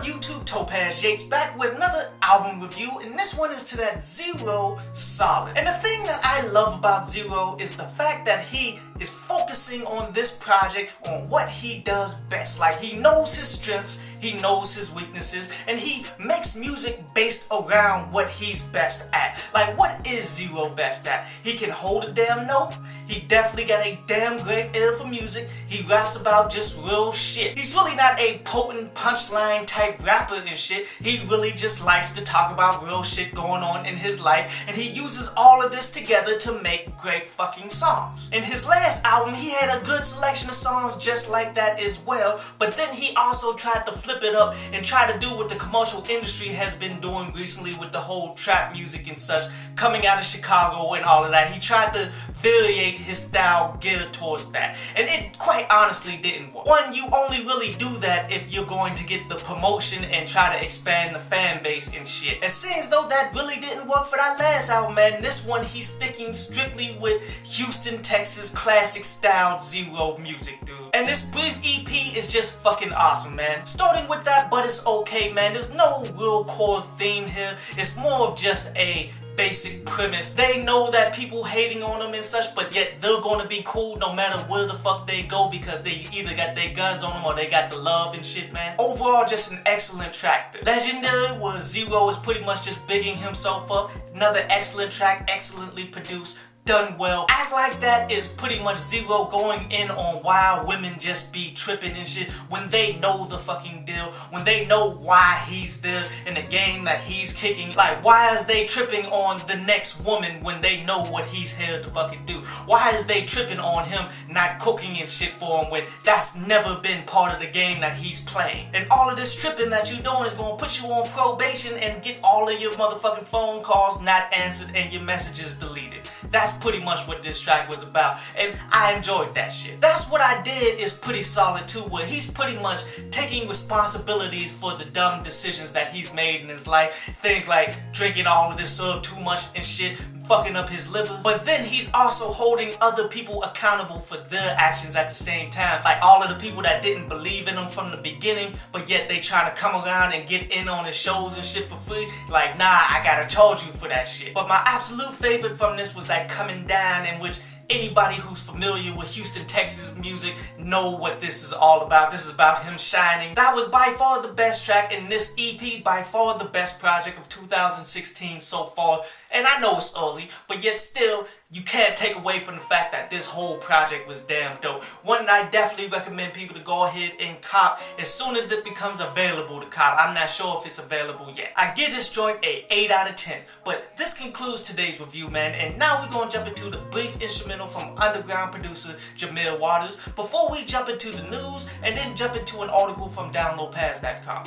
up YouTube, Topaz Yates back with another album review, and this one is to that Zero Solid. And the thing that I love about Zero is the fact that he is focusing on this project on what he does best. Like, he knows his strengths, he knows his weaknesses, and he makes music based around what he's best at. Like, what is Zero best at? He can hold a damn note. He definitely got a damn great ear for music. He raps about just real shit. He's really not a potent punchline type rapper and shit. He really just likes to talk about real shit going on in his life, and he uses all of this together to make great fucking songs. In his last album, he had a good selection of songs just like that as well, but then he also tried to flip it up and try to do what the commercial industry has been doing recently with the whole trap music and such, coming out of Chicago and all of that. He tried to variate his style geared towards that, and it quite honestly didn't work. One, you only really do that if you're going to get the promotion and try to expand the fan base and shit. It seems though that really didn't work for that last album, man. This one, he's sticking strictly with Houston, Texas classic style Zero music, dude. And this brief EP is just fucking awesome, man. Starting with that But It's Okay, man. There's no real core theme here. It's more of just a basic premise. They know that people hating on them and such, but yet they're gonna be cool no matter where the fuck they go because they either got their guns on them or they got the love and shit, man. Overall, just an excellent track. Legendary, where Zero is pretty much just bigging himself up. Another excellent track, excellently produced, done well. Act Like That is pretty much Zero going in on why women just be tripping and shit when they know the fucking deal, when they know why he's there in the game that he's kicking. Like, why is they tripping on the next woman when they know what he's here to fucking do? Why is they tripping on him not cooking and shit for him when that's never been part of the game that he's playing? And all of this tripping that you're doing is gonna put you on probation and get all of your motherfucking phone calls not answered and your messages deleted. That's pretty much what this track was about, and I enjoyed that shit. That's What I Did is pretty solid too, where he's pretty much taking responsibilities for the dumb decisions that he's made in his life. Things like drinking all of this syrup too much and shit, fucking up his liver. But then he's also holding other people accountable for their actions at the same time. Like all of the people that didn't believe in him from the beginning, but yet they trying to come around and get in on his shows and shit for free. Like, nah, I gotta charge you for that shit. But my absolute favorite from this was that Coming Down, in which anybody who's familiar with Houston, Texas music know what this is all about. This is about him shining. That was by far the best track, and this EP by far the best project of 2016 so far. And I know it's early, but yet still, you can't take away from the fact that this whole project was damn dope. One that I definitely recommend people to go ahead and cop as soon as it becomes available to cop. I'm not sure if it's available yet. I give this joint a 8 out of 10. But this concludes today's review, man. And now we're going to jump into the brief instrumental from underground producer Jamil Waters before we jump into the news and then jump into an article from downloadpads.com.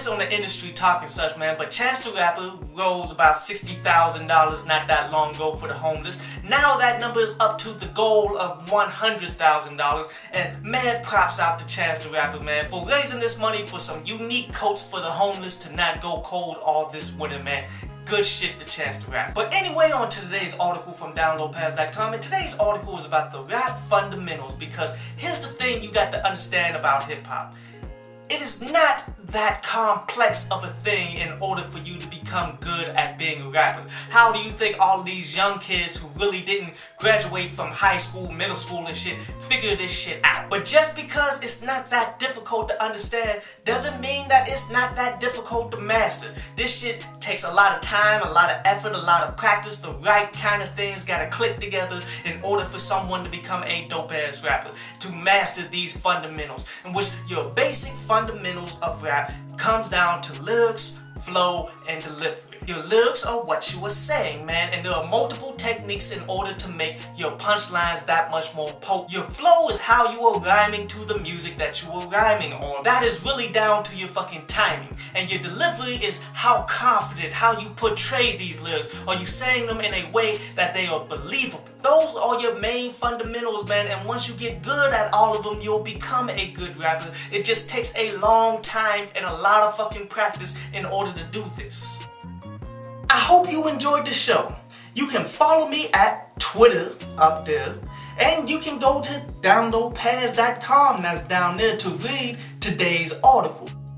On the industry talk and such, man, but Chance the Rapper rose about $60,000 not that long ago for the homeless. Now that number is up to the goal of $100,000, and mad props out to Chance the Rapper, man, for raising this money for some unique coats for the homeless to not go cold all this winter, man. Good shit to Chance the Rapper. But anyway, on to today's article from downloadpads.com, and today's article is about the rap fundamentals, because here's the thing you got to understand about hip-hop. It is not that complex of a thing in order for you to become good at being a rapper. How do you think all of these young kids who really didn't graduate from high school, middle school and shit figure this shit out? But just because it's not that difficult to understand doesn't mean that it's not that difficult to master. This shit takes a lot of time, a lot of effort, a lot of practice. The right kind of things gotta click together in order for someone to become a dope ass rapper, to master these fundamentals, in which your basic fundamentals of rap comes down to lyrics, flow, and delivery. Your lyrics are what you are saying, man, and there are multiple techniques in order to make your punchlines that much more potent. Your flow is how you are rhyming to the music that you are rhyming on. That is really down to your fucking timing. And your delivery is how confident, how you portray these lyrics. Are you saying them in a way that they are believable? Those are your main fundamentals, man, and once you get good at all of them, you'll become a good rapper. It just takes a long time and a lot of fucking practice in order to do this. I hope you enjoyed the show. You can follow me at Twitter up there, and you can go to downloadpads.com that's down there to read today's article.